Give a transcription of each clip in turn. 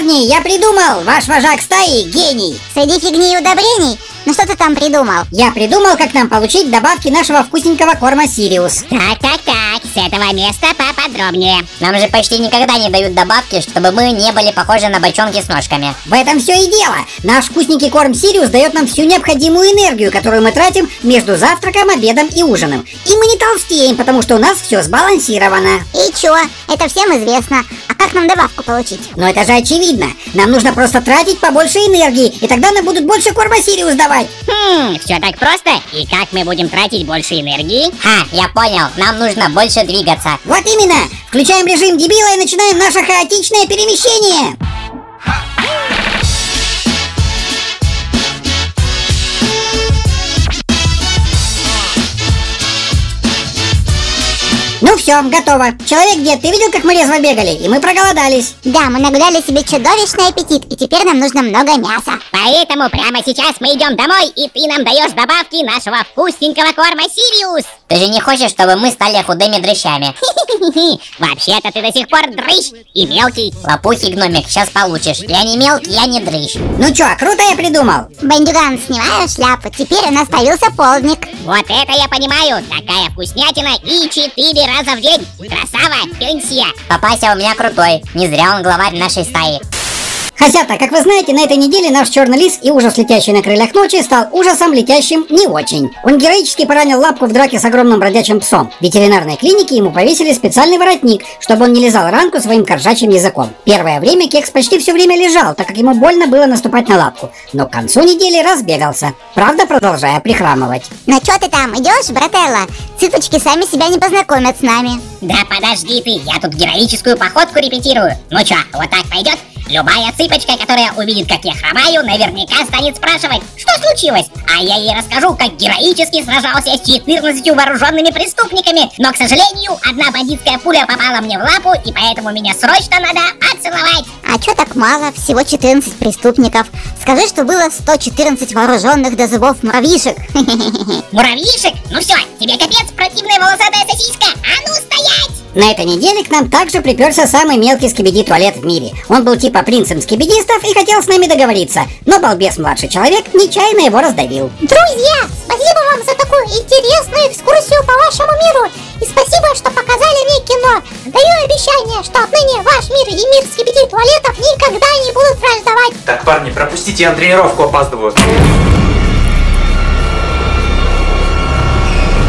Парни, я придумал! Ваш вожак стаи гений! Среди фигни и удобрений? Ну что ты там придумал? Я придумал, как нам получить добавки нашего вкусненького корма Сириус. Так, с этого места поподробнее. Нам же почти никогда не дают добавки, чтобы мы не были похожи на бочонки с ножками. В этом все и дело. Наш вкусненький корм Сириус дает нам всю необходимую энергию, которую мы тратим между завтраком, обедом и ужином. И мы не толстеем, потому что у нас все сбалансировано. И чё? Это всем известно. А как нам добавку получить? Но это же очевидно. Нам нужно просто тратить побольше энергии, и тогда нам будут больше корма Сириус давать. Все так просто? И как мы будем тратить больше энергии? Я понял, нам нужно больше двигаться. Вот именно! Включаем режим дебила и начинаем наше хаотичное перемещение! Ну все, готово. Человек дед, ты видел, как мы резво бегали? И мы проголодались. Да, мы нагуляли себе чудовищный аппетит, и теперь нам нужно много мяса. Поэтому прямо сейчас мы идем домой, и ты нам даешь добавки нашего вкусненького корма Сириус. Ты же не хочешь, чтобы мы стали худыми дрыщами? Вообще-то ты до сих пор дрыщ и мелкий. Лопухи, гномик, сейчас получишь. Я не мелкий, я не дрыщ. Ну чё, круто я придумал? Бандюган, снимаю шляпу, теперь у нас появился полдник. Вот это я понимаю. Такая вкуснятина и 4 раза в день. Красава, пенсия. Папася у меня крутой. Не зря он главарь нашей стаи. Хозята, как вы знаете, на этой неделе наш черный лис и ужас, летящий на крыльях ночи, стал ужасом, летящим не очень. Он героически поранил лапку в драке с огромным бродячим псом. В ветеринарной клинике ему повесили специальный воротник, чтобы он не лизал ранку своим коржачьим языком. Первое время Кекс почти все время лежал, так как ему больно было наступать на лапку. Но к концу недели разбегался, правда продолжая прихрамывать. Ну чё ты там, идешь, брателло? Цыпочки сами себя не познакомят с нами. Да подожди ты, я тут героическую походку репетирую. Ну чё, вот так пойдет? Любая цыпочка, которая увидит, как я хромаю, наверняка станет спрашивать, что случилось. А я ей расскажу, как героически сражался с 14 вооруженными преступниками. Но, к сожалению, одна бандитская пуля попала мне в лапу, и поэтому меня срочно надо отцеловать. А чё так мало? Всего 14 преступников. Скажи, что было 114 вооруженных до зубов муравьишек. Муравьишек? Ну все, тебе капец, противная волосатая сосиска. А ну стоять! На этой неделе к нам также приперся самый мелкий скибиди-туалет в мире. Он был типа принцем скибидистов и хотел с нами договориться, но балбес-младший человек нечаянно его раздавил. Друзья, спасибо вам за такую интересную экскурсию по вашему миру. И спасибо, что показали мне кино. Даю обещание, что отныне ваш мир и мир скибиди-туалетов никогда не будут враждовать. Так, парни, пропустите, я на тренировку опаздываю.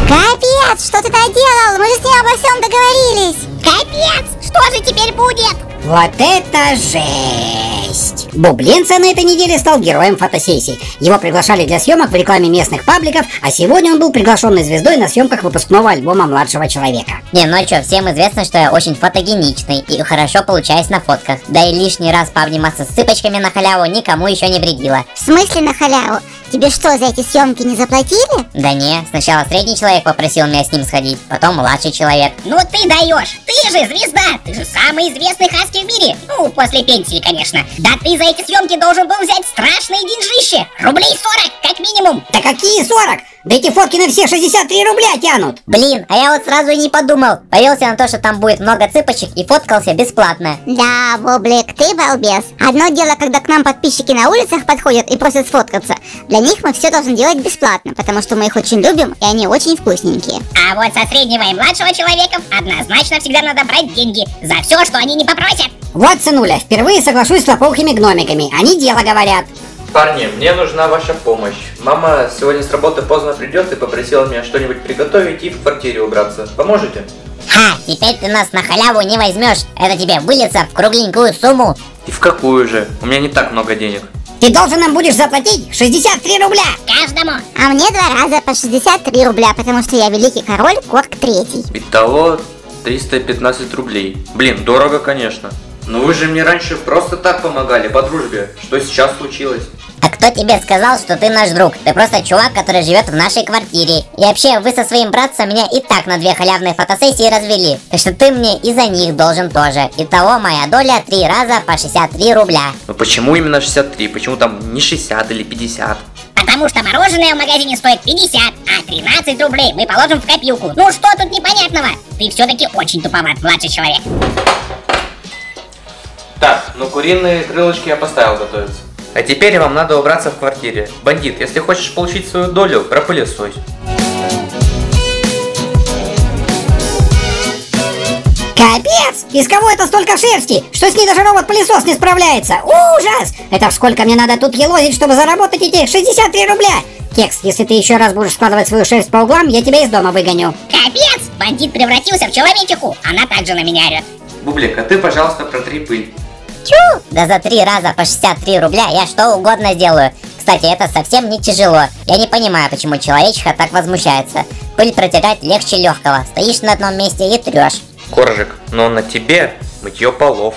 Капец, что ты наделал? Мы же с ним обо всем договорились. Капец, что же теперь будет? Вот это жесть! Бублинца на этой неделе стал героем фотосессий. Его приглашали для съемок в рекламе местных пабликов, а сегодня он был приглашенной звездой на съемках выпускного альбома младшего человека. Не, ну что, всем известно, что я очень фотогеничный и хорошо получаюсь на фотках. Да и лишний раз пообниматься с цыпочками на халяву никому еще не вредило. В смысле на халяву? Тебе что, за эти съемки не заплатили? Да не, сначала средний человек попросил меня с ним сходить, потом младший человек. Ну ты даешь, ты же звезда, ты же самый известный хаски в мире. Ну, после пенсии, конечно. Да ты за эти съемки должен был взять страшные деньжище. Рублей 40, как минимум. Да какие 40? Да эти фотки на все 63 рубля тянут. Блин, а я вот сразу и не подумал. Повелся на то, что там будет много цыпочек и фоткался бесплатно. Да, Бублик, ты балбес. Одно дело, когда к нам подписчики на улицах подходят и просят сфоткаться. Для них мы все должны делать бесплатно, потому что мы их очень любим, и они очень вкусненькие. А вот со среднего и младшего человеков однозначно всегда надо брать деньги за все, что они не попросят. Вот, сынуля, впервые соглашусь с лопоухими гномиками. Они дело говорят. Парни, мне нужна ваша помощь. Мама сегодня с работы поздно придет и попросила меня что-нибудь приготовить и в квартире убраться. Поможете? Ха, теперь ты нас на халяву не возьмешь. Это тебе выльется в кругленькую сумму. И в какую же? У меня не так много денег. Ты должен нам будешь заплатить 63 рубля. Каждому. А мне 2 раза по 63 рубля, потому что я великий король Корк III. Итого 315 рублей. Блин, дорого, конечно. Но вы же мне раньше просто так помогали, по дружбе. Что сейчас случилось? А кто тебе сказал, что ты наш друг? Ты просто чувак, который живет в нашей квартире. И вообще, вы со своим братцем меня и так на 2 халявные фотосессии развели. Так что ты мне и за них должен тоже. Итого моя доля 3 раза по 63 рубля. Но почему именно 63? Почему там не 60 или 50? Потому что мороженое в магазине стоит 50, а 13 рублей мы положим в копилку. Ну что тут непонятного? Ты все-таки очень туповат, младший человек. Так, но куриные крылышки я поставил готовиться. А теперь вам надо убраться в квартире. Бандит, если хочешь получить свою долю, пропылесось. Капец! Из кого это столько шерсти? Что с ней даже робот-пылесос не справляется? Ужас! Это ж сколько мне надо тут елозить, чтобы заработать эти 63 рубля? Кекс, если ты еще раз будешь складывать свою шерсть по углам, я тебя из дома выгоню. Капец! Бандит превратился в человечеху. Она также на меня орет. Бублик, а ты, пожалуйста, протри пыль. Чу! Да за 3 раза по 63 рубля я что угодно сделаю. Кстати, это совсем не тяжело. Я не понимаю, почему человечиха так возмущается. Пыль протирать легче легкого. Стоишь на одном месте и трешь. Коржик, но на тебе мытье полов.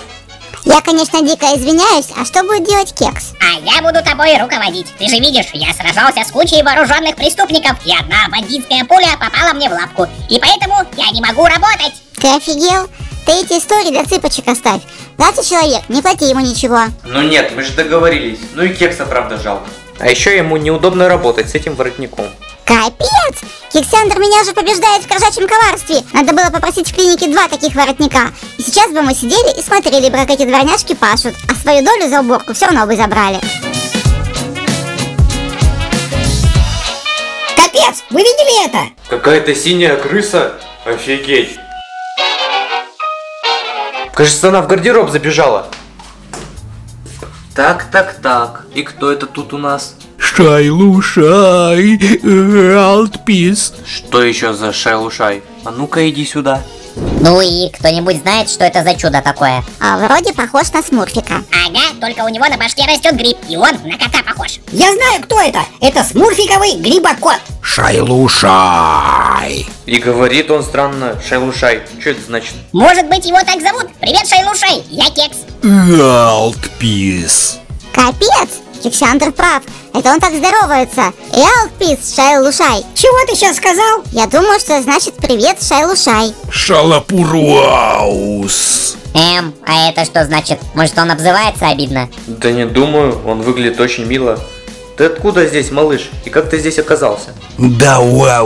Я, конечно, дико извиняюсь, а что будет делать Кекс? А я буду тобой руководить. Ты же видишь, я сражался с кучей вооруженных преступников, и одна бандитская пуля попала мне в лапку. И поэтому я не могу работать. Ты офигел? Ты эти истории для цыпочек оставь. Нравится человек, не плати ему ничего. Ну нет, мы же договорились. Ну и Кекса, правда, жалко. А еще ему неудобно работать с этим воротником. Капец! Кександр меня же побеждает в кошачьем коварстве. Надо было попросить в клинике 2 таких воротника. И сейчас бы мы сидели и смотрели, как эти дворняжки пашут. А свою долю за уборку все равно бы забрали. Капец! Вы видели это? Какая-то синяя крыса? Офигеть! Кажется, она в гардероб забежала. Так. И кто это тут у нас? Шай-лушай, Алтпис. Что еще за шай-лушай? А ну-ка иди сюда. Ну и кто-нибудь знает, что это за чудо такое? А вроде похож на Смурфика. Ага, только у него на башке растет гриб, и он на кота похож. Я знаю, кто это. Это смурфиковый грибокот. Шай-лушай. И говорит он странно, шай-лушай. Что это значит? Может быть, его так зовут? Привет, Шайлушай, я Кекс. Алтпис. Капец! Кександр прав. Это он так здоровается. Алтпис, Шай-лушай. Чего ты сейчас сказал? Я думаю, что значит привет, Шай-лушай. Шалапуруаус. А это что значит? Может, он обзывается обидно? Да не думаю, он выглядит очень мило. Ты откуда здесь, малыш? И как ты здесь оказался? Да А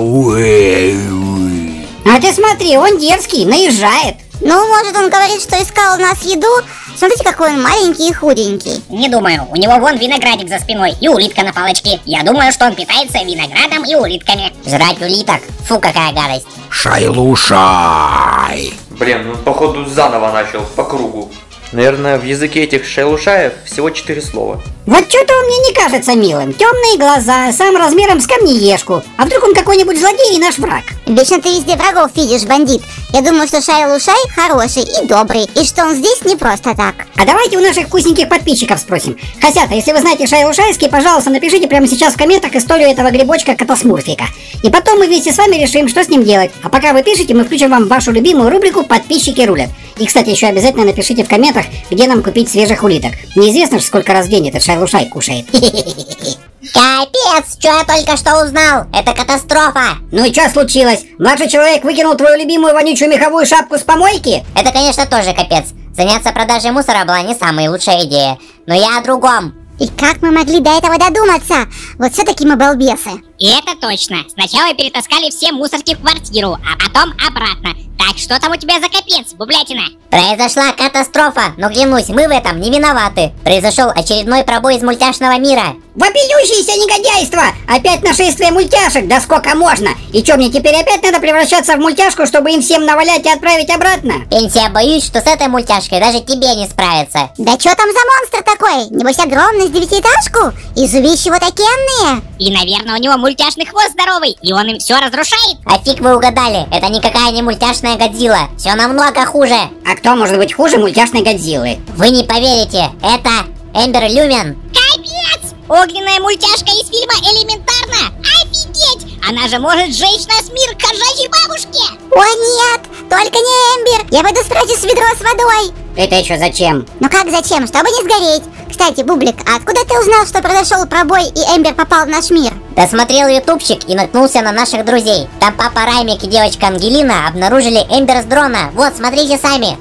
ты смотри, он дерзкий, наезжает. Ну, может, он говорит, что искал у нас еду? Смотрите, какой он маленький и худенький. Не думаю, у него вон виноградик за спиной и улитка на палочке. Я думаю, что он питается виноградом и улитками. Жрать улиток? Фу, какая гадость. Шай-лушай. Блин, он походу заново начал, по кругу. Наверное, в языке этих шайлушаев всего 4 слова. Вот что-то он мне не кажется милым. Темные глаза, сам размером с камнеежку. А вдруг он какой-нибудь злодей и наш враг? Вечно ты везде врагов видишь, бандит. Я думаю, что Шай-лушай хороший и добрый, и что он здесь не просто так. А давайте у наших вкусненьких подписчиков спросим. Хотята, если вы знаете Шай-лушайский, пожалуйста, напишите прямо сейчас в комментах историю этого грибочка Котосмурфика. И потом мы вместе с вами решим, что с ним делать. А пока вы пишете, мы включим вам вашу любимую рубрику «Подписчики рулят». И, кстати, еще обязательно напишите в комментах, где нам купить свежих улиток. Неизвестно же, сколько раз в день этот Шай-лушай кушает. Капец, что я только что узнал? Это катастрофа. Ну и что случилось? Младший человек выкинул твою любимую вонючую меховую шапку с помойки? Это, конечно, тоже капец. Заняться продажей мусора была не самая лучшая идея. Но я о другом. И как мы могли до этого додуматься? Вот все-таки мы балбесы. И это точно. Сначала перетаскали все мусорки в квартиру, а потом обратно. Так, что там у тебя за капец, бублятина? Произошла катастрофа, но клянусь, мы в этом не виноваты. Произошел очередной пробой из мультяшного мира. Вопиющееся негодяйство! Опять нашествие мультяшек, да сколько можно? И что, мне теперь опять надо превращаться в мультяшку, чтобы им всем навалять и отправить обратно? Пенсия, боюсь, что с этой мультяшкой даже тебе не справиться. Да что там за монстр такой? Небось огромный, с 9-этажку? И зубища его такенные? И, наверное, у него мультяшный хвост здоровый, и он им все разрушает. А фиг вы угадали, это никакая не мультяшная Годзилла. Все намного хуже. А кто может быть хуже мультяшной Годзиллы? Вы не поверите, это Эмбер Люмен. Капец! Огненная мультяшка из фильма «Элементарно». Офигеть! Она же может сжечь наш мир к кошачьей бабушке. О нет, только не Эмбер. Я пойду спрячусь в ведро с водой. Это еще зачем? Ну как зачем? Чтобы не сгореть. Кстати, Бублик, а откуда ты узнал, что произошел пробой и Эмбер попал в наш мир? Досмотрел ютубчик и наткнулся на наших друзей. Там папа Раймик и девочка Ангелина обнаружили Эмбер с дрона. Вот, смотрите сами.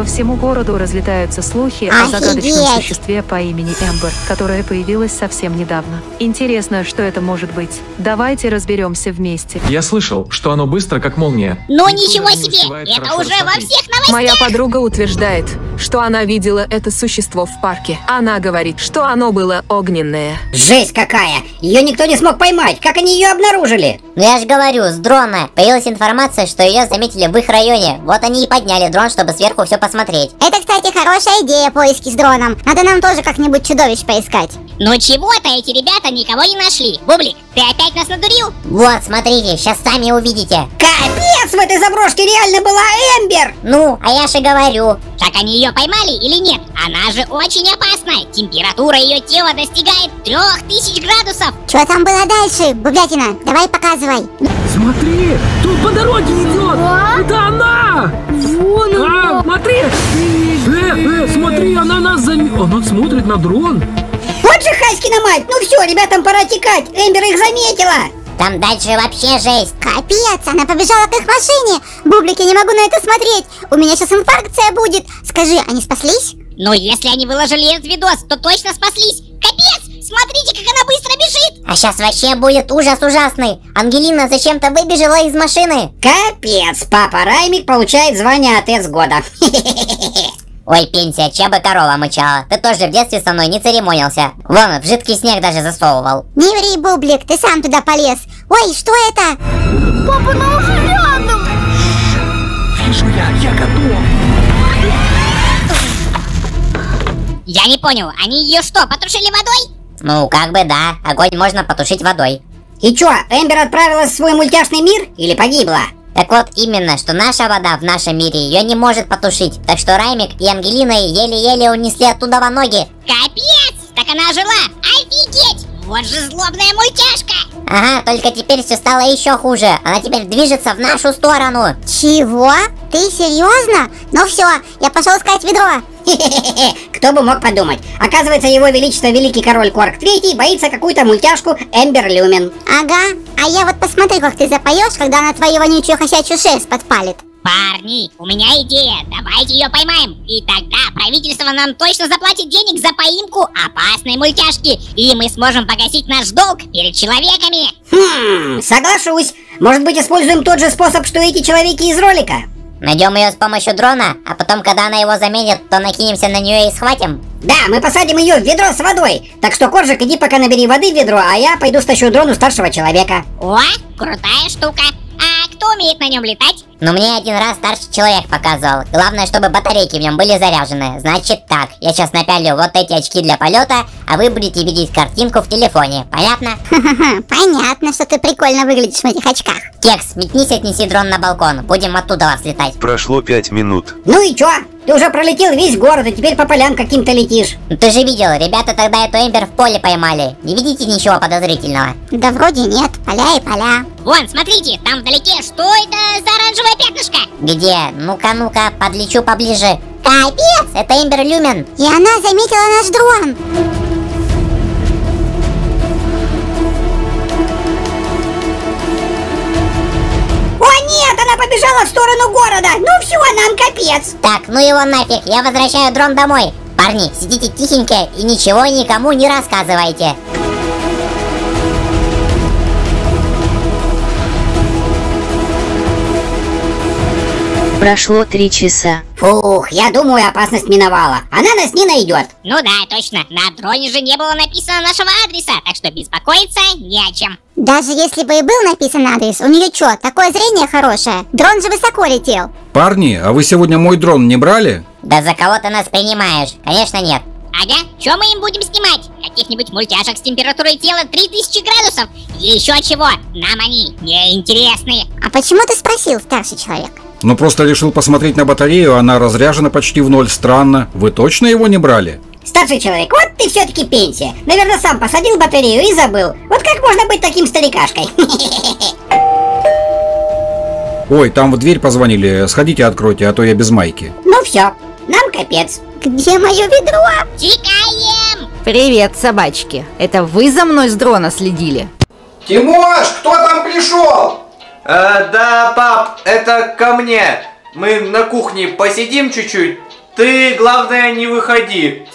По всему городу разлетаются слухи о загадочном существе по имени Эмбер, которое появилось совсем недавно. Интересно, что это может быть. Давайте разберемся вместе. Я слышал, что оно быстро, как молния. Ну ничего себе! Это уже во всех новостях! Моя подруга утверждает, что она видела это существо в парке. Она говорит, что оно было огненное. Жесть какая! Ее никто не смог поймать. Как они ее обнаружили? Ну я же говорю, с дрона. Появилась информация, что ее заметили в их районе. Вот они и подняли дрон, чтобы сверху все посмотреть. Это, кстати, хорошая идея, поиски с дроном. Надо нам тоже как-нибудь чудовищ поискать. Ну чего-то эти ребята никого не нашли. Бублик, ты опять нас надурил? Вот, смотрите, сейчас сами увидите. Капец, в этой заброшке реально была Эмбер! Ну, а я же говорю. Так они ее поймали или нет? Она же очень опасна. Температура ее тела достигает 3000 градусов. Что там было дальше, Бублятина? Давай показывай. Смотри, тут по дороге идет! Это она! Вон она! Смотри! Смотри, она она смотрит на дрон! Вот же Хаськина мать! Ну все, ребятам пора текать! Эмбер их заметила! Там дальше вообще жесть. Капец, она побежала к их машине. Бублик, я не могу на это смотреть. У меня сейчас инфаркция будет. Скажи, они спаслись? Ну если они выложили этот видос, то точно спаслись. Капец! Смотрите, как она быстро бежит! А сейчас вообще будет ужас ужасный. Ангелина зачем-то выбежала из машины. Капец, папа Раймик получает звание отец года. Ой, пенсия, чья бы корова мычала. Ты тоже в детстве со мной не церемонился. Вон, в жидкий снег даже засовывал. Не ври, Бублик, ты сам туда полез. Ой, что это? Папа, она уже рядом. Вижу я готов. Я не понял, они ее что, потушили водой? Ну, как бы да, огонь можно потушить водой. И чё, Эмбер отправилась в свой мультяшный мир или погибла? Так вот именно, что наша вода в нашем мире ее не может потушить. Так что Раймик и Ангелина еле-еле унесли оттуда ноги. Капец! Так она жила! Офигеть! Вот же злобная мультяшка! Ага, только теперь все стало еще хуже. Она теперь движется в нашу сторону. Чего? Ты серьезно? Ну все, я пошел искать ведро. Кто бы мог подумать. Оказывается, его величество великий король Корк III боится какую-то мультяшку Эмбер Люмен. Ага, а я вот посмотрю, как ты запоешь, когда она твою вонючую хохячую шерсть подпалит. Парни, у меня идея, давайте ее поймаем. И тогда правительство нам точно заплатит денег за поимку опасной мультяшки. И мы сможем погасить наш долг перед человеками. Соглашусь. Может быть, используем тот же способ, что эти человеки из ролика? Найдем ее с помощью дрона, а потом, когда она его заметит, то накинемся на нее и схватим. Да, мы посадим ее в ведро с водой. Так что, Коржик, иди пока набери воды в ведро, а я пойду стащу дрон у старшего человека. О, крутая штука. А кто умеет на нем летать? Но мне один раз старший человек показывал. Главное, чтобы батарейки в нем были заряжены. Значит так, я сейчас напялю вот эти очки для полета, а вы будете видеть картинку в телефоне. Понятно? Понятно, что ты прикольно выглядишь в этих очках. Кекс, метнись, отнеси дрон на балкон. Будем оттуда вас летать. Прошло 5 минут. Ну и чё? Ты уже пролетел весь город, и теперь по полям каким-то летишь. Ну ты же видел, ребята тогда эту Эмбер в поле поймали. Не видите ничего подозрительного? Да вроде нет, поля и поля. Вон, смотрите, там вдалеке, что это за оранжевое пятнышко? Где? Ну-ка, подлечу поближе. Капец, это Эмбер Люмен. И она заметила наш дрон. О нет, она побежала в сторону города. Ну все, нам капец. Так, ну его нафиг, я возвращаю дрон домой. Парни, сидите тихенько и ничего никому не рассказывайте. Прошло 3 часа. Фух, я думаю, опасность миновала. Она нас не найдет. Ну да, точно. На дроне же не было написано нашего адреса, так что беспокоиться не о чем. Даже если бы и был написан адрес, у нее что, такое зрение хорошее? Дрон же высоко летел. Парни, а вы сегодня мой дрон не брали? Да за кого ты нас принимаешь? Конечно нет. Ага, что мы им будем снимать? Каких-нибудь мультяшек с температурой тела 3000 градусов? Еще чего? Нам они не интересны. А почему ты спросил, старший человек? Ну просто решил посмотреть на батарею, она разряжена почти в ноль. Странно. Вы точно его не брали? Старший человек, вот ты все-таки пенсия. Наверное, сам посадил батарею и забыл. Вот как можно быть таким старикашкой? Ой, там в дверь позвонили. Сходите, откройте, а то я без майки. Ну все, нам капец. Где мое ведро? Тикаем! Привет, собачки. Это вы за мной с дрона следили? Тимош, кто там пришел? Да, пап, это ко мне. Мы на кухне посидим чуть-чуть. Ты, главное, не выходи.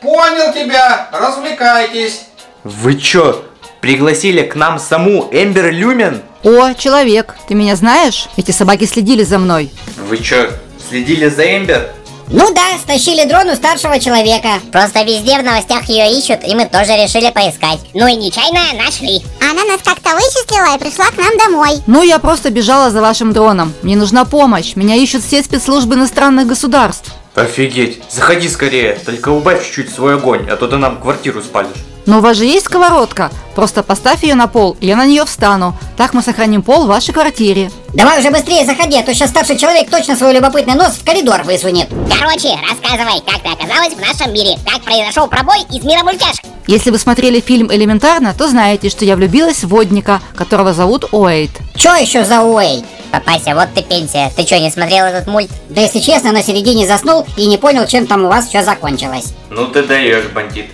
Понял тебя, развлекайтесь. Вы чё, пригласили к нам саму Эмбер Люмен? О, человек, ты меня знаешь? Эти собаки следили за мной. Вы чё, следили за Эмбер? Ну да, стащили дрон у старшего человека. Просто везде в новостях ее ищут, и мы тоже решили поискать. Ну и нечаянно нашли. Она нас как-то вычислила и пришла к нам домой. Ну, я просто бежала за вашим дроном. Мне нужна помощь. Меня ищут все спецслужбы иностранных государств. Офигеть, заходи скорее, только убавь чуть-чуть свой огонь, а то ты нам квартиру спалишь. Но у вас же есть сковородка? Просто поставь ее на пол, и я на нее встану. Так мы сохраним пол в вашей квартире. Давай уже быстрее заходи, а то сейчас старший человек точно свой любопытный нос в коридор высунет. Короче, рассказывай, как ты оказалась в нашем мире, как произошел пробой из мира мультяшек. Если вы смотрели фильм «Элементарно», то знаете, что я влюбилась в водника, которого зовут Уэйд. Чё еще за Уэйд? Папася, вот ты пенсия. Ты что, не смотрел этот мульт? Да если честно, на середине заснул и не понял, чем там у вас все закончилось. Ну ты даешь, бандит.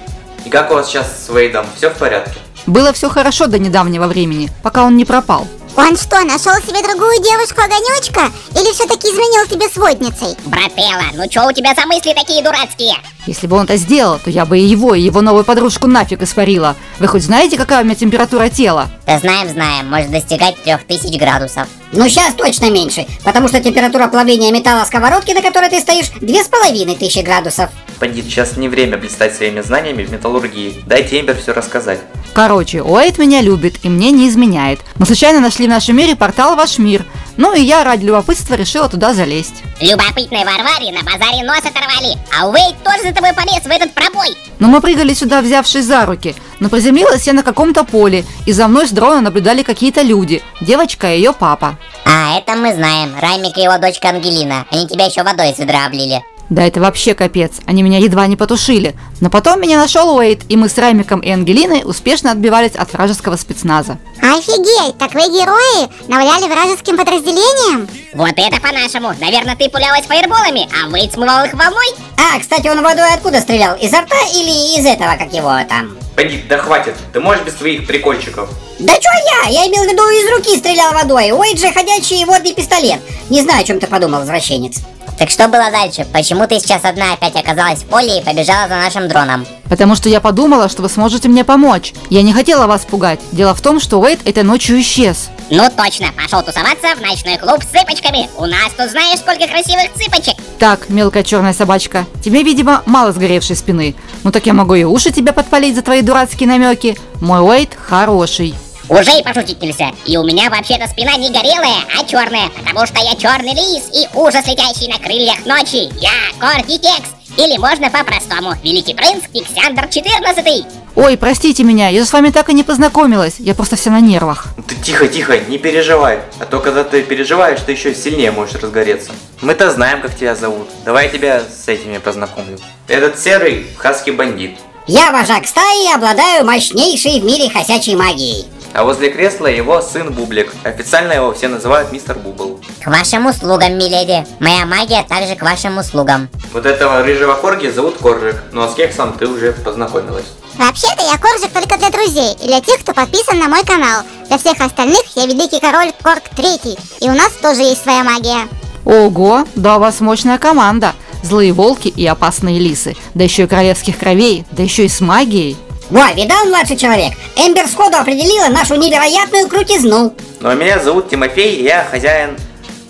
И как у вас сейчас с Уэйдом? Все в порядке? Было все хорошо до недавнего времени, пока он не пропал. Он что, нашел себе другую девушку-огонечка? Или все-таки изменил тебе сводницей? Брателла, ну чё у тебя за мысли такие дурацкие? Если бы он это сделал, то я бы и его новую подружку нафиг испарила. Вы хоть знаете, какая у меня температура тела? Да знаем, может достигать 3000 градусов. Ну сейчас точно меньше, потому что температура плавления металла сковородки, на которой ты стоишь, 2500 градусов. Бандит, сейчас не время блистать своими знаниями в металлургии. Дайте Эмбер все рассказать. Короче, Уэйд меня любит и мне не изменяет. Мы случайно нашли в нашем мире портал «Ваш мир». Ну и я ради любопытства решила туда залезть. Любопытной Варваре на базаре нос оторвали, а Уэйд тоже за тобой полез в этот пробой. Но мы прыгали сюда, взявшись за руки. Но приземлилась я на каком-то поле, и за мной с дрона наблюдали какие-то люди. Девочка и ее папа. А, это мы знаем. Раймик и его дочка Ангелина. Они тебя еще водой из ведра облили. Да это вообще капец, они меня едва не потушили. Но потом меня нашел Уэйд, и мы с Раймиком и Ангелиной успешно отбивались от вражеского спецназа. Офигеть, так вы герои наваляли вражеским подразделением? Вот это по-нашему. Наверное, ты пулялась фаерболами, а Уэйд смывал их волной. А, кстати, он водой откуда стрелял? Изо рта или из этого, как его там? Бандит, да хватит, ты можешь без своих прикольчиков? Да чё я имел в виду, из руки стрелял водой. Уэйд же ходячий водный пистолет. Не знаю, о чем ты подумал, извращенец. Так что было дальше? Почему ты сейчас одна опять оказалась в поле и побежала за нашим дроном? Потому что я подумала, что вы сможете мне помочь. Я не хотела вас пугать. Дело в том, что Уэйд этой ночью исчез. Ну точно, пошел тусоваться в ночной клуб с цыпочками. У нас тут знаешь сколько красивых цыпочек. Так, мелкая черная собачка, тебе, видимо, мало сгоревшей спины. Ну так я могу и уши тебя подпалить за твои дурацкие намеки. Мой Уэйд хороший. Уже и пошутить нельзя. И у меня вообще-то спина не горелая, а черная, потому что я черный лис и ужас, летящий на крыльях ночи. Я Корки Кекс. Или можно по-простому, Великий принц Кександр 14. Ой, простите меня, я с вами так и не познакомилась. Я просто вся на нервах. Ты тихо, не переживай. А то когда ты переживаешь, ты еще сильнее можешь разгореться. Мы-то знаем, как тебя зовут. Давай я тебя с этими познакомлю. Этот серый хаски бандит. Я вожак стаи и обладаю мощнейшей в мире хосячей магией. А возле кресла его сын Бублик. Официально его все называют мистер Бубл. К вашим услугам, миледи. Моя магия также к вашим услугам. Вот этого рыжего корги зовут Коржик, но с Кексом ты уже познакомилась. Вообще-то я Коржик только для друзей и для тех, кто подписан на мой канал. Для всех остальных я великий король Корг 3. И у нас тоже есть своя магия. Ого, да у вас мощная команда. Злые волки и опасные лисы. Да еще и королевских кровей, да еще и с магией. Во, видал, младший человек? Эмбер сходу определила нашу невероятную крутизну. Но меня зовут Тимофей, и я хозяин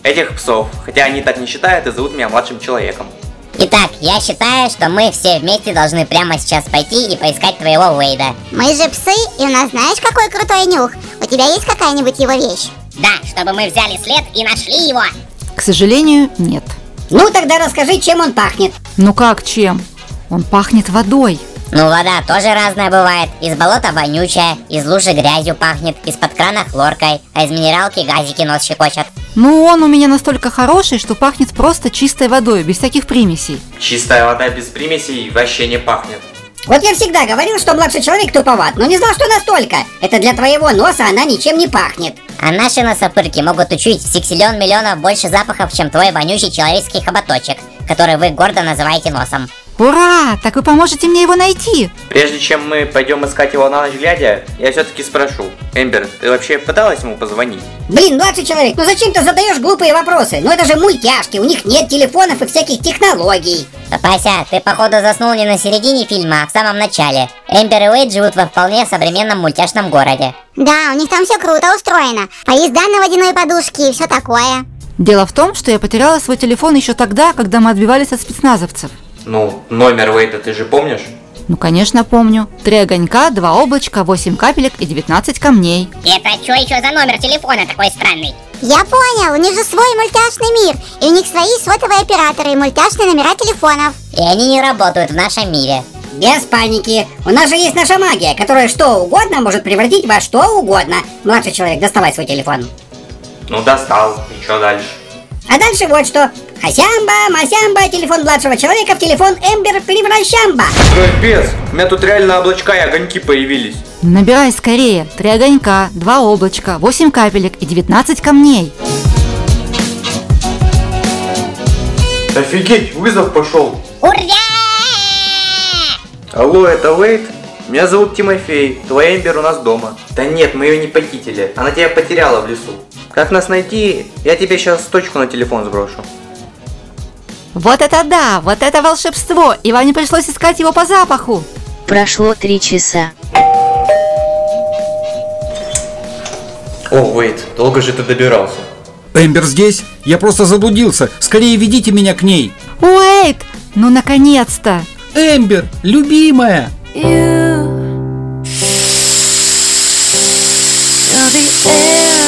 этих псов. Хотя они так не считают и зовут меня младшим человеком. Итак, я считаю, что мы все вместе должны прямо сейчас пойти и поискать твоего Уэйда. Мы же псы, и у нас знаешь, какой крутой нюх? У тебя есть какая-нибудь его вещь? Да, чтобы мы взяли след и нашли его. К сожалению, нет. Ну тогда расскажи, чем он пахнет. Ну как чем? Он пахнет водой. Ну вода тоже разная бывает. Из болота вонючая, из лужи грязью пахнет, из-под крана хлоркой, а из минералки газики нос щекочет. Ну он у меня настолько хороший, что пахнет просто чистой водой, без всяких примесей. Чистая вода без примесей вообще не пахнет. Вот я всегда говорил, что младший человек туповат, но не знал, что настолько. Это для твоего носа она ничем не пахнет. А наши носопырки могут учуять в сексиллион миллионов больше запахов, чем твой вонючий человеческий хоботочек, который вы гордо называете носом. Ура! Так вы поможете мне его найти? Прежде чем мы пойдем искать его на ночь глядя, я все-таки спрошу. Эмбер, ты вообще пыталась ему позвонить? Блин, младший человек, ну зачем ты задаешь глупые вопросы? Ну это же мультяшки, у них нет телефонов и всяких технологий. Папася, ты походу заснул не на середине фильма, а в самом начале. Эмбер и Уэйд живут во вполне современном мультяшном городе. Да, у них там все круто устроено. Поезда на водяной подушке и все такое. Дело в том, что я потеряла свой телефон еще тогда, когда мы отбивались от спецназовцев. Ну, номер Уэйда ты же помнишь? Ну, конечно, помню. 3 огонька, 2 облачка, 8 капелек и 19 камней. Это что еще за номер телефона такой странный? Я понял, у них же свой мультяшный мир. И у них свои сотовые операторы и мультяшные номера телефонов. И они не работают в нашем мире. Без паники. У нас же есть наша магия, которая что угодно может превратить во что угодно. Младший человек, доставай свой телефон. Ну, достал. И что дальше? А дальше вот что. Хасямба, масямба, телефон младшего человека в телефон Эмбер превращамба. Капец, у меня тут реально облачка и огоньки появились. Набирай скорее. 3 огонька, 2 облачка, 8 капелек и 19 камней. Офигеть, вызов пошел. Ура! Алло, это Уэйд? Меня зовут Тимофей, твоя Эмбер у нас дома. Да нет, мы ее не похитили, она тебя потеряла в лесу. Как нас найти? Я тебе сейчас точку на телефон сброшу. Вот это да, вот это волшебство, и вам не пришлось искать его по запаху. Прошло 3 часа. О, Уэйд, долго же ты добирался. Эмбер здесь? Я просто заблудился. Скорее ведите меня к ней. Уэйд, ну наконец-то. Эмбер, любимая.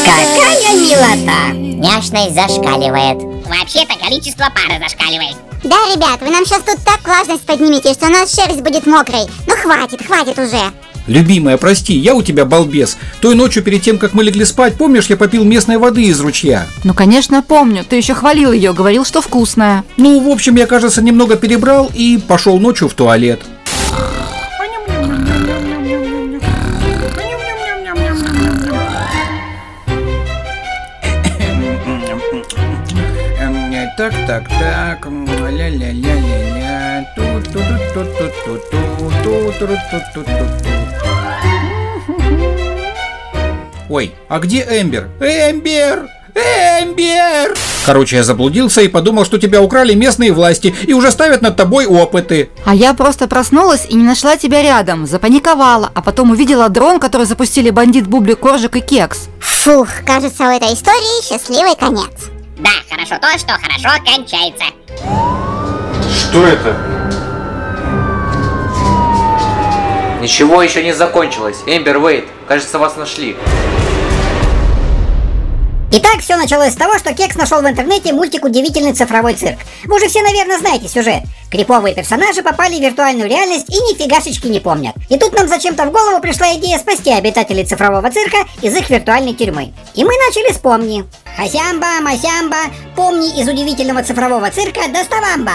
Какая милота. Няшность зашкаливает. Вообще-то количество пары зашкаливает. Да, ребят, вы нам сейчас тут так влажность поднимете, что у нас шерсть будет мокрой. Ну хватит уже. Любимая, прости, я у тебя балбес. Той ночью перед тем, как мы легли спать, помнишь, я попил местной воды из ручья? Ну, конечно, помню. Ты еще хвалил ее, говорил, что вкусная. Ну, в общем, я, кажется, немного перебрал и пошел ночью в туалет. Так, ля-ля-ля-ля-ля, Ой, а где Эмбер? Эмбер! Эмбер! Короче, я заблудился и подумал, что тебя украли местные власти и уже ставят над тобой опыты. А я просто проснулась и не нашла тебя рядом, запаниковала, а потом увидела дрон, который запустили бандит Бублик, Коржик и Кекс. Фух, кажется, у этой истории счастливый конец. Да, хорошо то, что хорошо кончается. Что это? Ничего еще не закончилось. Эмбер, Уэйд, кажется, вас нашли. Итак, все началось с того, что Кекс нашел в интернете мультик «Удивительный цифровой цирк». Вы уже все, наверное, знаете сюжет. Криповые персонажи попали в виртуальную реальность и нифигашечки не помнят. И тут нам зачем-то в голову пришла идея спасти обитателей цифрового цирка из их виртуальной тюрьмы. И мы начали с «Помни». Хасямба, масямба, помни из удивительного цифрового цирка доставамба.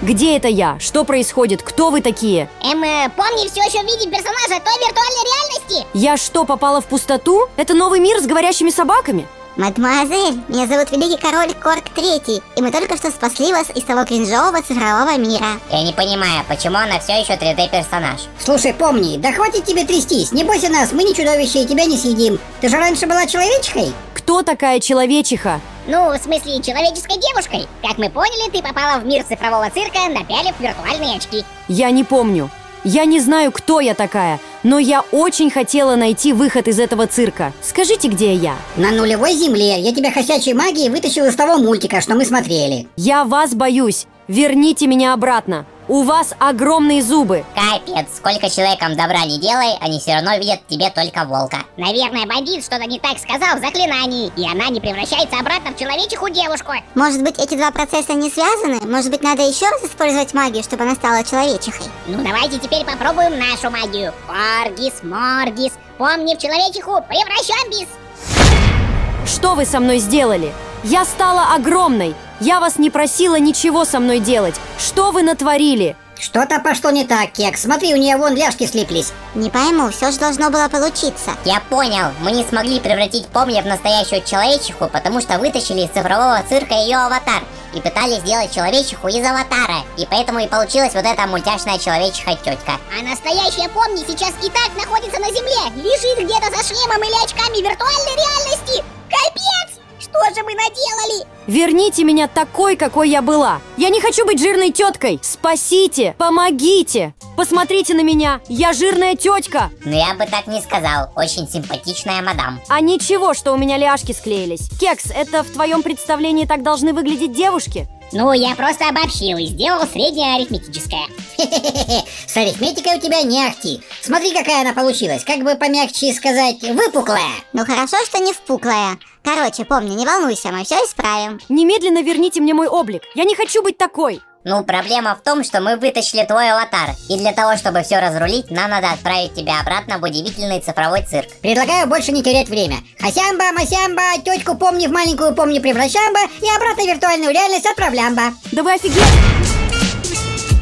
Где это я? Что происходит? Кто вы такие? Помни, все еще видим персонажа той виртуальной реальности? Я что, попала в пустоту? Это новый мир с говорящими собаками? Мадемуазель, меня зовут Великий Король Корк III, и мы только что спасли вас из того кринжового цифрового мира. Я не понимаю, почему она все еще 3D персонаж. Слушай, помни, да хватит тебе трястись, не бойся нас, мы не чудовище и тебя не съедим. Ты же раньше была человечкой? Кто такая человечиха? Ну, в смысле, человеческой девушкой. Как мы поняли, ты попала в мир цифрового цирка, напялив виртуальные очки. Я не помню. Я не знаю, кто я такая, но я очень хотела найти выход из этого цирка. Скажите, где я? На нулевой земле. Я тебя хосячей магией вытащил из того мультика, что мы смотрели. Я вас боюсь. Верните меня обратно. У вас огромные зубы. Капец, сколько человекам добра не делай, они все равно видят в тебе только волка. Наверное, бандит что-то не так сказал в заклинании, и она не превращается обратно в человечиху девушку. Может быть, эти два процесса не связаны? Может быть, надо еще раз использовать магию, чтобы она стала человечихой? Ну, давайте теперь попробуем нашу магию. Поргис, моргис, помни в человечиху, превращамбис. Что вы со мной сделали? Я стала огромной. Я вас не просила ничего со мной делать. Что вы натворили? Что-то пошло не так, Кекс. Смотри, у нее вон ляжки слиплись. Не пойму, все же должно было получиться. Я понял, мы не смогли превратить Помни в настоящую человечиху, потому что вытащили из цифрового цирка ее аватар и пытались сделать человечиху из аватара. И поэтому и получилась вот эта мультяшная человечиха тетка. А настоящая Помни сейчас и так находится на земле, лежит где-то за шлемом или очками виртуальной реальности. Капец! Что же мы наделали? Верните меня такой, какой я была. Я не хочу быть жирной теткой. Спасите, помогите. Посмотрите на меня, я жирная тетка. Но я бы так не сказал, очень симпатичная мадам. А ничего, что у меня ляжки склеились. Кекс, это в твоем представлении так должны выглядеть девушки? Ну, я просто обобщил и сделал среднее арифметическое. С арифметикой у тебя не ахти. Смотри, какая она получилась. Как бы помягче сказать, выпуклая. Ну хорошо, что не впуклая. Короче, Помни, не волнуйся, мы все исправим. Немедленно верните мне мой облик. Я не хочу быть такой. Ну, проблема в том, что мы вытащили твой аватар. И для того, чтобы все разрулить, нам надо отправить тебя обратно в удивительный цифровой цирк. Предлагаю больше не терять время. Хасямба, масямба, тетку Помни в маленькую Помни превращамба и обратно в виртуальную реальность отправлямба. Да вы офигели!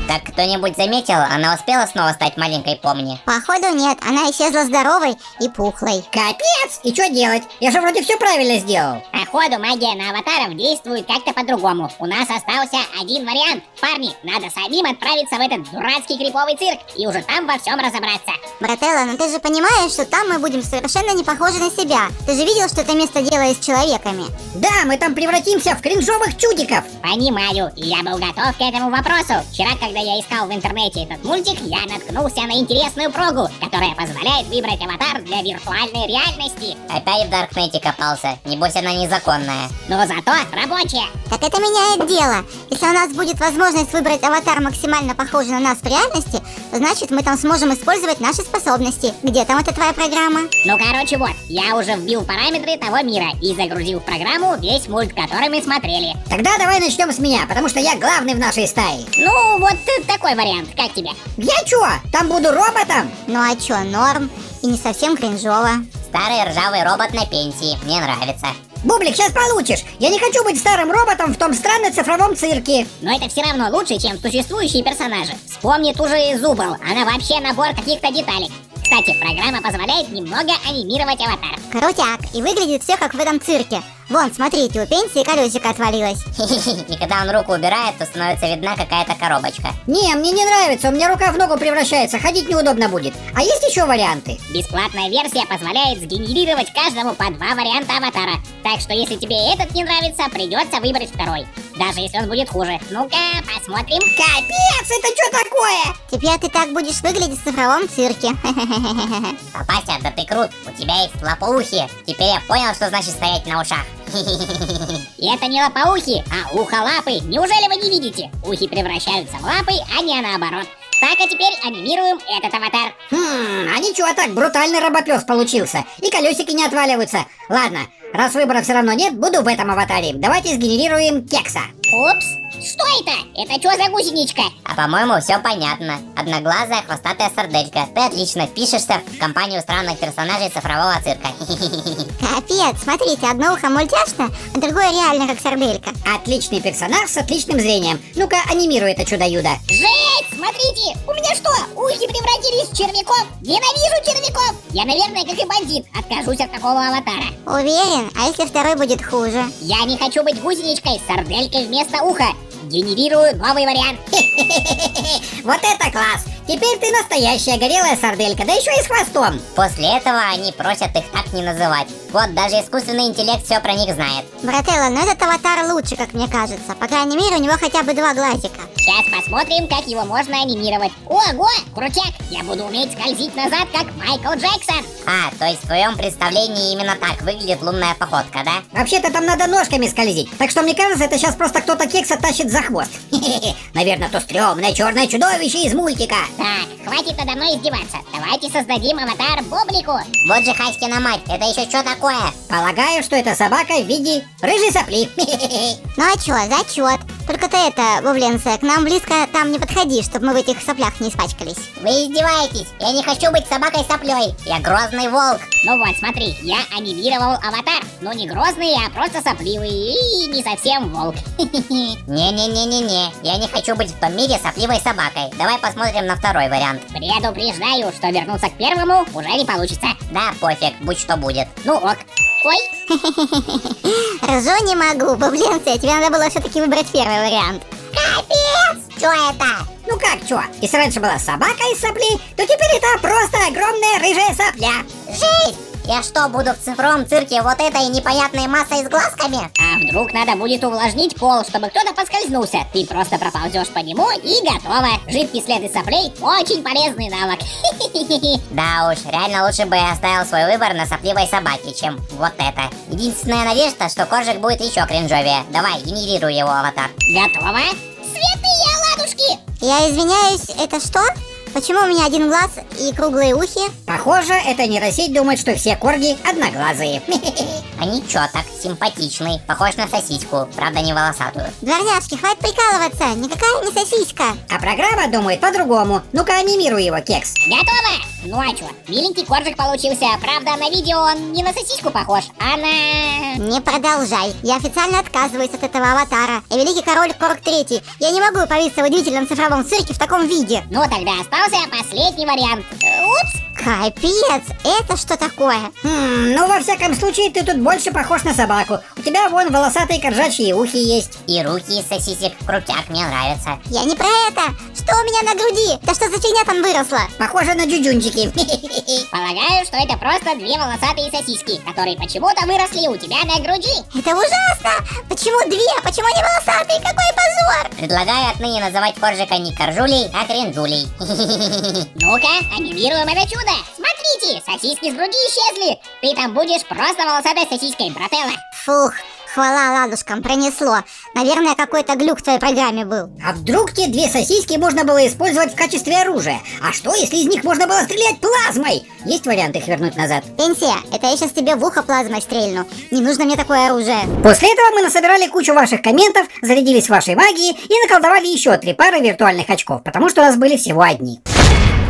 Так кто-нибудь заметил, она успела снова стать маленькой Помни? Походу нет, она исчезла здоровой и пухлой. Капец! И что делать? Я же вроде все правильно сделал. Походу, магия на аватаров действует как-то по-другому. У нас остался один вариант. Парни, надо самим отправиться в этот дурацкий криповый цирк и уже там во всем разобраться. Брателло, ну ты же понимаешь, что там мы будем совершенно не похожи на себя. Ты же видел, что это место делает с человеками? Да, мы там превратимся в кринжовых чудиков. Понимаю, и я был готов к этому вопросу. Вчера, когда я искал в интернете этот мультик, я наткнулся на интересную прогу, которая позволяет выбрать аватар для виртуальной реальности. Опять в Даркнете копался, небось она незаконная. Но зато рабочая. Так это меняет дело. Если у нас будет возможность выбрать аватар максимально похожий на нас в реальности, то значит мы там сможем использовать наши способности. Где там эта твоя программа? Ну короче вот, я уже вбил параметры того мира и загрузил в программу весь мульт, который мы смотрели. Тогда давай начнем с меня, потому что я главный в нашей стае. Ну вот такой вариант, как тебе? Я чё? Там буду роботом? Ну а чё, норм. И не совсем кринжово. Старый ржавый робот на пенсии, мне нравится. Бублик, сейчас получишь. Я не хочу быть старым роботом в том странном цифровом цирке. Но это все равно лучше, чем существующие персонажи. Вспомни ту же Зубл, она вообще набор каких-то деталек. Кстати, программа позволяет немного анимировать аватар. Крутяк, и выглядит все как в этом цирке. Вон, смотрите, у пенсии колесико отвалилось. И когда он руку убирает, то становится видна какая-то коробочка. Не, мне не нравится, у меня рука в ногу превращается, ходить неудобно будет. А есть еще варианты? Бесплатная версия позволяет сгенерировать каждому по 2 варианта аватара. Так что если тебе этот не нравится, придется выбрать второй. Даже если он будет хуже. Ну-ка, посмотрим. Капец, это что такое? Теперь ты так будешь выглядеть в цифровом цирке. Папася, да ты крут, у тебя есть лопоухи. Теперь я понял, что значит стоять на ушах. И это не лопоухи, а ухолапы. Неужели вы не видите? Ухи превращаются в лапы, а не наоборот. Так, а теперь анимируем этот аватар. А ничего так, брутальный робопес получился. И колесики не отваливаются. Ладно, раз выбора все равно нет, буду в этом аватаре. Давайте сгенерируем Кекса. Упс, что это? Это что за гусеничка? А по-моему, все понятно. Одноглазая хвостатая сарделька. Ты отлично впишешься в компанию странных персонажей цифрового цирка. Капец, смотрите, одно ухо мультяшное, а другое реально как сарделька. Отличный персонаж с отличным зрением. Ну-ка, анимируй это чудо-юдо. Жесть, смотрите, у меня что, ухи превратились в червяков? Ненавижу червяков. Я, наверное, как и бандит, откажусь от такого аватара. Уверен? А если второй будет хуже? Я не хочу быть гусеничкой с сарделькой вместо уха. Генерирую новый вариант. Вот это класс! Теперь ты настоящая горелая сарделька, да еще и с хвостом. После этого они просят их так не называть. Вот, даже искусственный интеллект все про них знает. Брателло, но этот аватар лучше, как мне кажется. По крайней мере, у него хотя бы 2 глазика. Сейчас посмотрим, как его можно анимировать. Ого, крутяк! Я буду уметь скользить назад, как Майкл Джексон. А, то есть в твоем представлении именно так выглядит лунная походка, да? Вообще-то там надо ножками скользить. Так что мне кажется, это сейчас просто кто-то Кекса тащит за хвост. Наверное, то стрёмное черное чудовище из мультика. Так, хватит надо мной издеваться. Давайте создадим аватар Бублику. Вот же Хаськина мать, это еще что такое? Полагаю, что это собака в виде рыжей сопли. Ну а чё, зачет. Только ты это, Бубленце, к нам близко там не подходи, чтобы мы в этих соплях не испачкались. Вы издеваетесь? Я не хочу быть собакой-соплей. Я грозный волк. Ну вот, смотри, я анимировал аватар. Ну не грозный, а просто сопливый и не совсем волк. Не-не-не-не-не. Я не хочу быть в том мире сопливой собакой. Давай посмотрим на второй вариант. Предупреждаю, что вернуться к первому уже не получится. Да, пофиг, будь что будет. Ну ок. Ой. Ржу не могу, Бубленце, тебе надо было все-таки выбрать первый вариант. Капец! Что это? Ну как чё? Если раньше была собака из сопли, то теперь это просто огромная рыжая сопля. Жесть! Я что, буду в цифровом цирке вот этой непонятной массой с глазками? А вдруг надо будет увлажнить пол, чтобы кто-то поскользнулся? Ты просто проползешь по нему и готово. Жидкий след из соплей очень полезный навык. Да уж, реально лучше бы я оставил свой выбор на сопливой собаке, чем вот это. Единственная надежда, что Коржик будет еще кринжовее. Давай, генерируй его аватар. Готово? Святые ладушки! Я извиняюсь, это что? Почему у меня один глаз и круглые ухи? Похоже, эта нейросеть думает, что все корги одноглазые. А ничего так, симпатичный, похож на сосиску, правда не волосатую. Дворняжки, хватит прикалываться, никакая не сосиска. А программа думает по-другому. Ну-ка, анимируй его, Кекс. Готово! Ну а чё, миленький коржик получился. Правда, на видео он не на сосиску похож, а на... Не продолжай, я официально отказываюсь от этого аватара. Я великий король Корг Третий. Я не могу появиться в удивительном цифровом цирке в таком виде. Ну тогда остался последний вариант. Упс! Капец, это что такое? Ну, во всяком случае, ты тут больше похож на собаку. У тебя вон волосатые коржачьи ухи есть. И руки из сосисек, крутяк, мне нравится. Я не про это. Что у меня на груди? Да что за фигня там выросла? Похоже на джуджунчики. Полагаю, что это просто две волосатые сосиски, которые почему-то выросли у тебя на груди. Это ужасно! Почему две? Почему они волосатые? Какой позор! Предлагаю отныне называть Коржика не Коржулей, а Кринжулей. Ну-ка, анимируем это чудо. Смотрите, сосиски с груди исчезли. Ты там будешь просто волосатой сосиской, брателло. Фух, хвала ладушкам, пронесло. Наверное, какой-то глюк в твоей программе был. А вдруг те две сосиски можно было использовать в качестве оружия? А что, если из них можно было стрелять плазмой? Есть вариант их вернуть назад? Пенсия, это я сейчас тебе в ухо плазмой стрельну. Не нужно мне такое оружие. После этого мы насобирали кучу ваших комментов, зарядились вашей магией и наколдовали еще 3 пары виртуальных очков, потому что у нас были всего одни.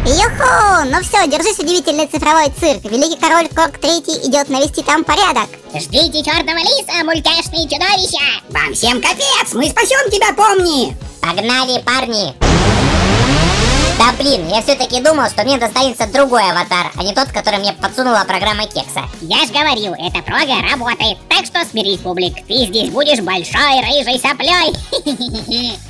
Юху! Ну все, держись, удивительный цифровой цирк. Великий король Корг Третий идет навести там порядок. Ждите черного лиса, мультяшные чудовища! Вам всем капец! Мы спасем тебя, помни! Погнали, парни! Да блин, я все-таки думал, что мне достанется другой аватар, а не тот, который мне подсунула программа Кекса. Я ж говорил, эта прога работает, так что смирись, публик, ты здесь будешь большой рыжей соплей.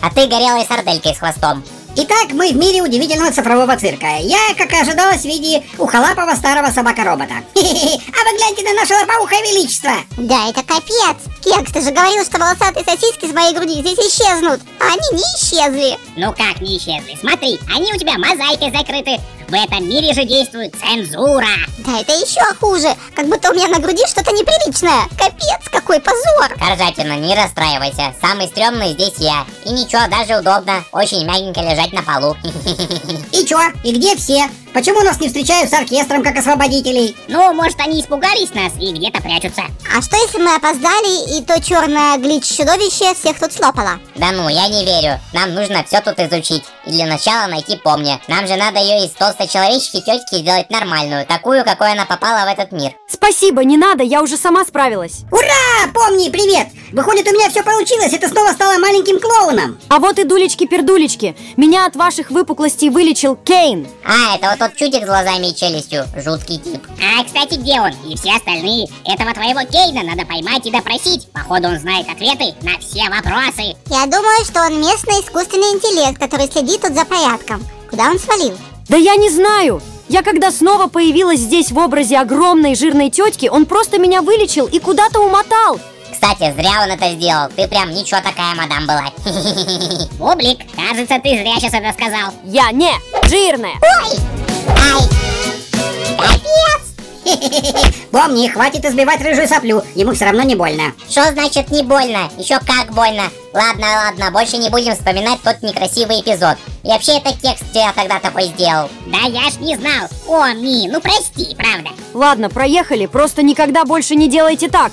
А ты горелой сарделькой с хвостом. Итак, мы в мире удивительного цифрового цирка. Я, как и ожидалось, в виде ухолапого старого собака-робота. А вы гляньте на наше лопоухое величество! Да, это капец! Кекс, ты же говорил, что волосатые сосиски с моей груди здесь исчезнут, а они не исчезли. Ну как не исчезли? Смотри, они у тебя мозаикой закрыты. В этом мире же действует цензура. Да это еще хуже, как будто у меня на груди что-то неприличное. Капец, какой позор! Коржатина, не расстраивайся, самый стрёмный здесь я. И ничего, даже удобно, очень мягенько лежать на полу. И чё? И где все? Почему нас не встречают с оркестром, как освободителей? Ну, может, они испугались нас и где-то прячутся. А что, если мы опоздали, и то черное глич-чудовище всех тут слопало? Да ну, я не верю. Нам нужно все тут изучить. И для начала найти Помни. Нам же надо ее из толстой человечки тетки сделать нормальную, такую, какой она попала в этот мир. Спасибо, не надо, я уже сама справилась. Ура! Помни, привет! Выходит, у меня все получилось, и ты снова стала маленьким клоуном. А вот и дулечки-пердулечки. Меня от ваших выпуклостей вылечил Кейн. А, это вот тот чудик с глазами и челюстью. Жуткий тип. А, кстати, где он? И все остальные? Этого твоего Кейна надо поймать и допросить. Походу, он знает ответы на все вопросы. Я думаю, что он местный искусственный интеллект, который следит тут за порядком. Куда он свалил? Да я не знаю. Я когда снова появилась здесь в образе огромной жирной тетки, он просто меня вылечил и куда-то умотал. Кстати, зря он это сделал. Ты прям ничего такая, мадам, была. Бублик, кажется, ты зря сейчас это сказал. Я не жирная. Ой! Ай! Капец! Помни, хватит избивать рыжую соплю, ему все равно не больно. Что значит не больно? Еще как больно. Ладно, больше не будем вспоминать тот некрасивый эпизод. И вообще это текст я тогда такой сделал. Да я ж не знал. Помни, ну прости, правда. Ладно, проехали, просто никогда больше не делайте так.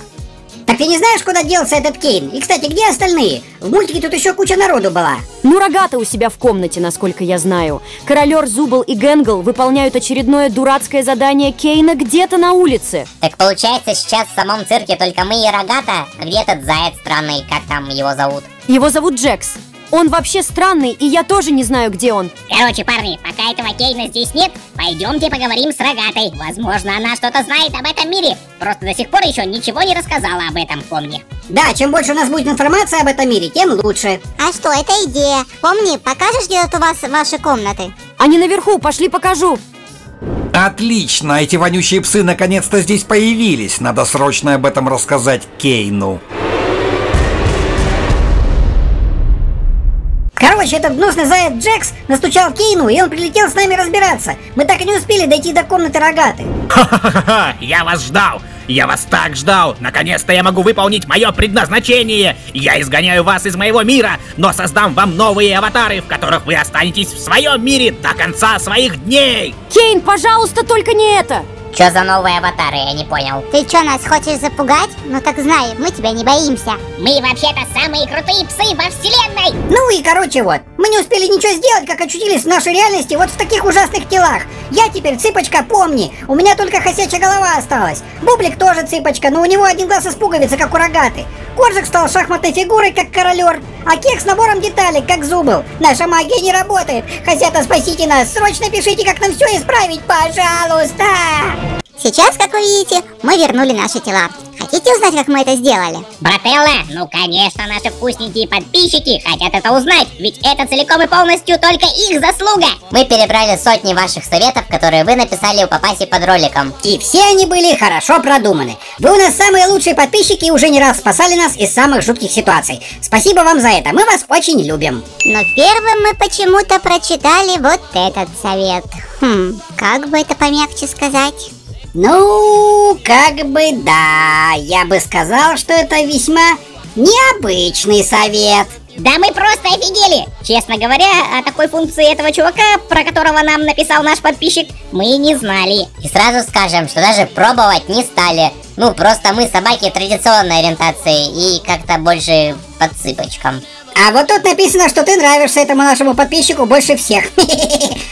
Так ты не знаешь, куда делся этот Кейн? И, кстати, где остальные? В мультике тут еще куча народу была. Ну, Рогата у себя в комнате, насколько я знаю. Королер, Зубл и Гэнгл выполняют очередное дурацкое задание Кейна где-то на улице. Так получается, сейчас в самом цирке только мы и Рогата? А где этот заяц странный, как там его зовут? Его зовут Джекс. Он вообще странный, и я тоже не знаю, где он. Короче, парни, пока этого Кейна здесь нет, пойдемте поговорим с Рогатой. Возможно, она что-то знает об этом мире. Просто до сих пор еще ничего не рассказала об этом, помни. Да, чем больше у нас будет информации об этом мире, тем лучше. А что, это идея. Помни, покажешь, где тут у вас ваши комнаты? Они наверху, пошли покажу. Отлично, эти вонючие псы наконец-то здесь появились. Надо срочно об этом рассказать Кейну. Короче, этот гнусный заяц Джекс настучал Кейну, и он прилетел с нами разбираться. Мы так и не успели дойти до комнаты Рогаты. Ха-ха-ха, я вас ждал. Я вас так ждал. Наконец-то я могу выполнить мое предназначение. Я изгоняю вас из моего мира, но создам вам новые аватары, в которых вы останетесь в своем мире до конца своих дней. Кейн, пожалуйста, только не это. Чё за новые аватары, я не понял. Ты чё, нас хочешь запугать? Ну так знай, мы тебя не боимся. Мы вообще-то самые крутые псы во вселенной. Ну и короче вот, мы не успели ничего сделать, как очутились в нашей реальности вот в таких ужасных телах. Я теперь цыпочка, помни, у меня только хосячая голова осталась. Бублик тоже цыпочка, но у него один глаз из пуговицы, как у Рогаты. Коржик стал шахматной фигурой, как королер, а Кек с набором деталей, как Зубл. Наша магия не работает. Хозята, спасите нас, срочно пишите, как нам все исправить, пожалуйста. Сейчас, как вы видите, мы вернули наши тела. Хотите узнать, как мы это сделали? Брателла, ну конечно, наши вкусненькие подписчики хотят это узнать, ведь это целиком и полностью только их заслуга. Мы перебрали сотни ваших советов, которые вы написали у Папаси под роликом. И все они были хорошо продуманы. Вы у нас самые лучшие подписчики и уже не раз спасали нас из самых жутких ситуаций. Спасибо вам за это, мы вас очень любим. Но первым мы почему-то прочитали вот этот совет. Как бы это помягче сказать? Ну, как бы да, я бы сказал, что это весьма необычный совет. Да мы просто офигели! Честно говоря, о такой функции этого чувака, про которого нам написал наш подписчик, мы не знали. И сразу скажем, что даже пробовать не стали. Ну, просто мы собаки традиционной ориентации и как-то больше по цыпочкам. А вот тут написано, что ты нравишься этому нашему подписчику больше всех.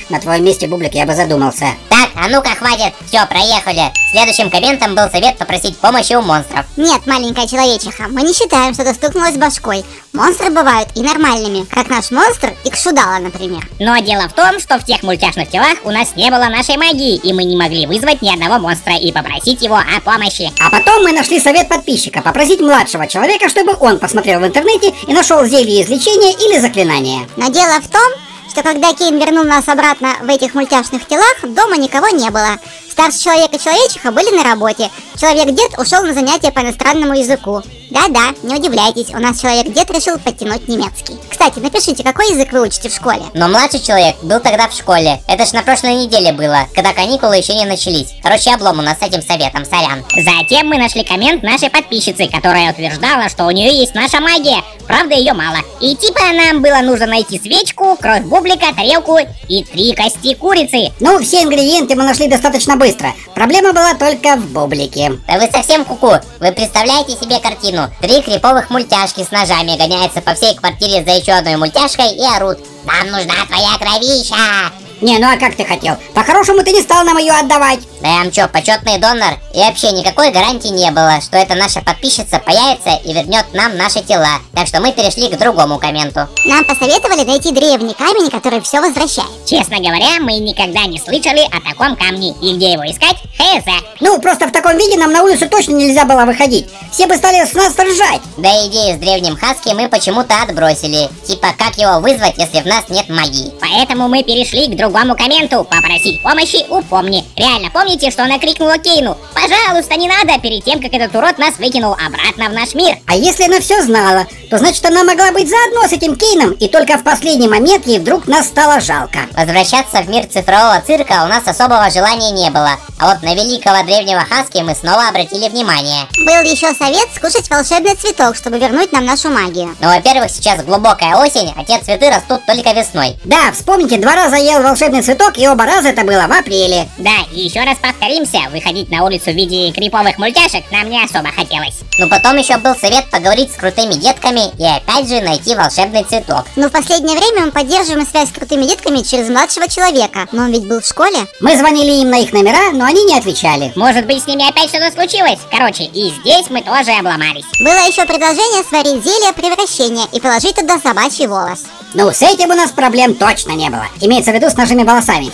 На твоем месте, Бублик, я бы задумался. Так, а ну-ка, хватит, все, проехали. Следующим комментом был совет попросить помощи у монстров. Нет, маленькая человечиха, мы не считаем, что ты стукнулась башкой. Монстры бывают и нормальными, как наш монстр Икшудала, например. Но дело в том, что в тех мультяшных телах у нас не было нашей магии, и мы не могли вызвать ни одного монстра и попросить его о помощи. А потом мы нашли совет подписчика, попросить младшего человека, чтобы он посмотрел в интернете и нашел зелье излечения или заклинание. Но дело в том, что когда Кейн вернул нас обратно в этих мультяшных телах, дома никого не было. Старший человек и человечиха были на работе. Человек-дед ушел на занятия по иностранному языку. Да-да, не удивляйтесь, у нас человек-дед решил подтянуть немецкий. Кстати, напишите, какой язык вы учите в школе? Но младший человек был тогда в школе. Это ж на прошлой неделе было, когда каникулы еще не начались. Короче, облом у нас с этим советом, сорян. Затем мы нашли коммент нашей подписчицы, которая утверждала, что у нее есть наша магия. Правда, ее мало. И типа нам было нужно найти свечку, кровь бублика, тарелку и 3 кости курицы. Ну, все ингредиенты мы нашли достаточно быстро. Проблема была только в бублике. Да вы совсем куку. Вы представляете себе картину? 3 криповых мультяшки с ножами гоняются по всей квартире за еще одной мультяшкой и орут: «Нам нужна твоя кровища!» Не, ну а как ты хотел? По-хорошему ты не стал нам ее отдавать. Да я вам чё, почетный донор? И вообще никакой гарантии не было, что эта наша подписчица появится и вернет нам наши тела. Так что мы перешли к другому комменту. Нам посоветовали найти древний камень, который все возвращает. Честно говоря, мы никогда не слышали о таком камне. И где его искать? Хз. Ну, просто в таком виде нам на улицу точно нельзя было выходить. Все бы стали с нас ржать. Да идею с древним хаски мы почему-то отбросили. Типа, как его вызвать, если в нас нет магии? Поэтому мы перешли к другому комменту. Попросить помощи у Помни. Реально, помните, что она крикнула Кейну: «Пожалуйста, не надо!» перед тем, как этот урод нас выкинул обратно в наш мир. А если она все знала, то значит она могла быть заодно с этим Кейном, и только в последний момент ей вдруг нас стало жалко. Возвращаться в мир цифрового цирка у нас особого желания не было. А вот на великого древнего хаски мы снова обратили внимание. Был еще совет скушать волшебный цветок, чтобы вернуть нам нашу магию. Ну, во-первых, сейчас глубокая осень, а те цветы растут только весной. Да, вспомните, 2 раза ел волшебный цветок, и оба раза это было в апреле. Да, и еще раз повторимся, выходить на улицу в виде криповых мультяшек нам не особо хотелось. Но потом еще был совет поговорить с крутыми детками и опять же найти волшебный цветок. Но в последнее время мы поддерживаем связь с крутыми детками через младшего человека. Но он ведь был в школе. Мы звонили им на их номера, но они не отвечали. Может быть, с ними опять что-то случилось? Короче, и здесь мы тоже обломались. Было еще предложение сварить зелье превращения и положить туда собачий волос. Ну, с этим у нас проблем точно не было. Имеется в виду с нашими волосами.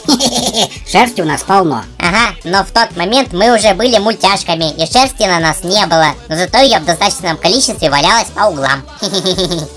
Шерсти у нас полно. Ага, но в тот момент мы уже были мультяшками, и шерсти на нас не было. Но зато ее в достаточном количестве валялось по углам.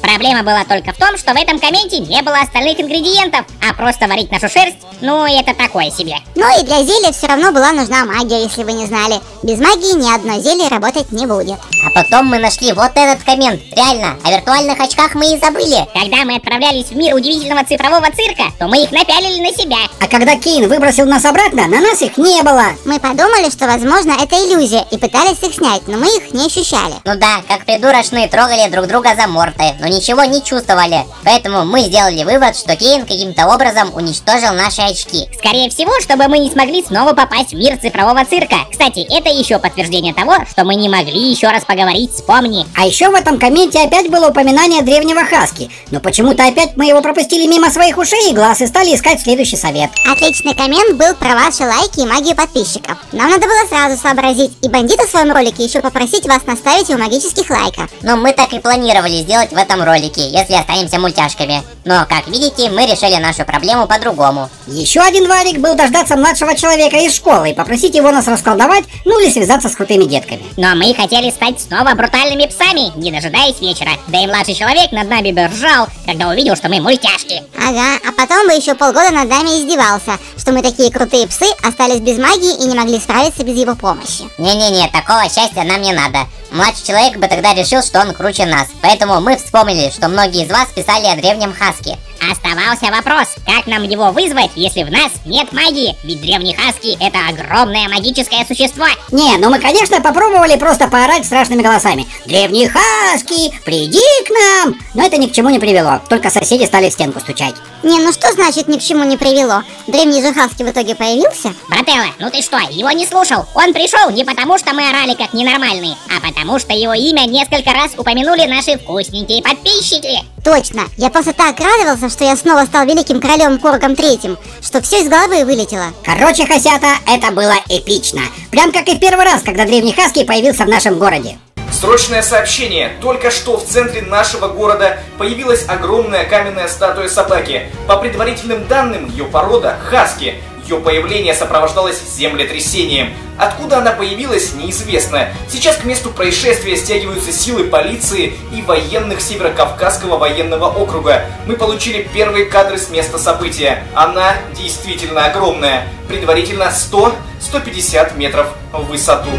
Проблема была только в том, что в этом комменте не было остальных ингредиентов, а просто варить нашу шерсть, ну, это такое себе. Ну и для зелья все равно была нужна магия, если вы не знали. Без магии ни одно зелье работать не будет. А потом мы нашли вот этот коммент. Реально, о виртуальных очках мы и забыли. Когда мы отправлялись в мир удивительного цифрового цирка, то мы их напялили на себя. А когда Кейн выбросил нас обратно, на нас их не было. Мы подумали, что возможно это иллюзия, и пытались их снять, но мы их не ощущали. Ну да, как придурочные трогали друг друга за морды, но ничего не чувствовали. Поэтому мы сделали вывод, что Кейн каким-то образом уничтожил наши очки. Скорее всего, чтобы мы не смогли снова попасть в мир цифрового цирка. Кстати, это еще подтверждение того, что мы не могли еще раз поговорить с Помни. А еще в этом комменте опять было упоминание древнего Хаски. Но почему-то опять мы его пропустили мимо своих ушей и глаз и стали искать следующий совет. Отличный коммент был про ваши лайки и магию подписчиков. Нам надо было сразу сообразить и бандита в своем ролике еще попросить вас наставить его магических лайков. Но мы так и планировали сделать в этом ролике, если останемся мультяшками. Но, как видите, мы решили нашу проблему по-другому. Еще один варик был дождаться младшего человека из школы и попросить его нас расколдовать, ну или связаться с крутыми детками. Но мы хотели стать снова брутальными псами, не дожидаясь вечера. Да и младший человек над нами бы ржал, когда увидел, что мы мультяшки. Ага, а потом бы еще полгода над нами издевался, что мы такие крутые псы, остались без магии и не могли справиться без его помощи. Не-не-не, такого счастья нам не надо. Младший человек бы тогда решил, что он круче нас. Поэтому мы вспомнили, что многие из вас писали о древнем Хаске. Оставался вопрос, как нам его вызвать, если в нас нет магии? Ведь древний Хаски — это огромное магическое существо. Не, ну мы, конечно, попробовали просто поорать страшными голосами. Древний Хаски, приди к нам! Но это ни к чему не привело, только соседи стали в стенку стучать. Не, ну что значит ни к чему не привело? Древний же Хаски в итоге появился? Брателло, ну ты что, его не слушал? Он пришел не потому, что мы орали как ненормальные, а потому что его имя несколько раз упомянули наши вкусненькие подписчики. Точно, я просто так радовался, что я снова стал великим королем Коргом Третьим, что все из головы вылетело. Короче, Хасята, это было эпично. Прям как и в первый раз, когда древний Хаски появился в нашем городе. Срочное сообщение. Только что в центре нашего города появилась огромная каменная статуя собаки. По предварительным данным, ее порода – хаски. Ее появление сопровождалось землетрясением. Откуда она появилась, неизвестно. Сейчас к месту происшествия стягиваются силы полиции и военных Северокавказского военного округа. Мы получили первые кадры с места события. Она действительно огромная. Предварительно 100-150 метров в высоту.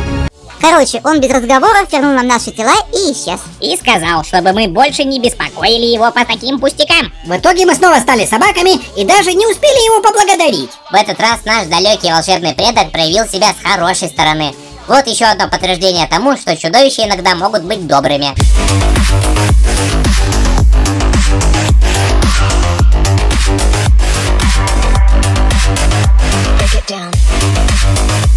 Короче, он без разговоров вернул нам наши тела и исчез. И сказал, чтобы мы больше не беспокоили его по таким пустякам. В итоге мы снова стали собаками и даже не успели его поблагодарить. В этот раз наш далекий волшебный предок проявил себя с хорошей стороны. Вот еще одно подтверждение тому, что чудовища иногда могут быть добрыми. Break it down.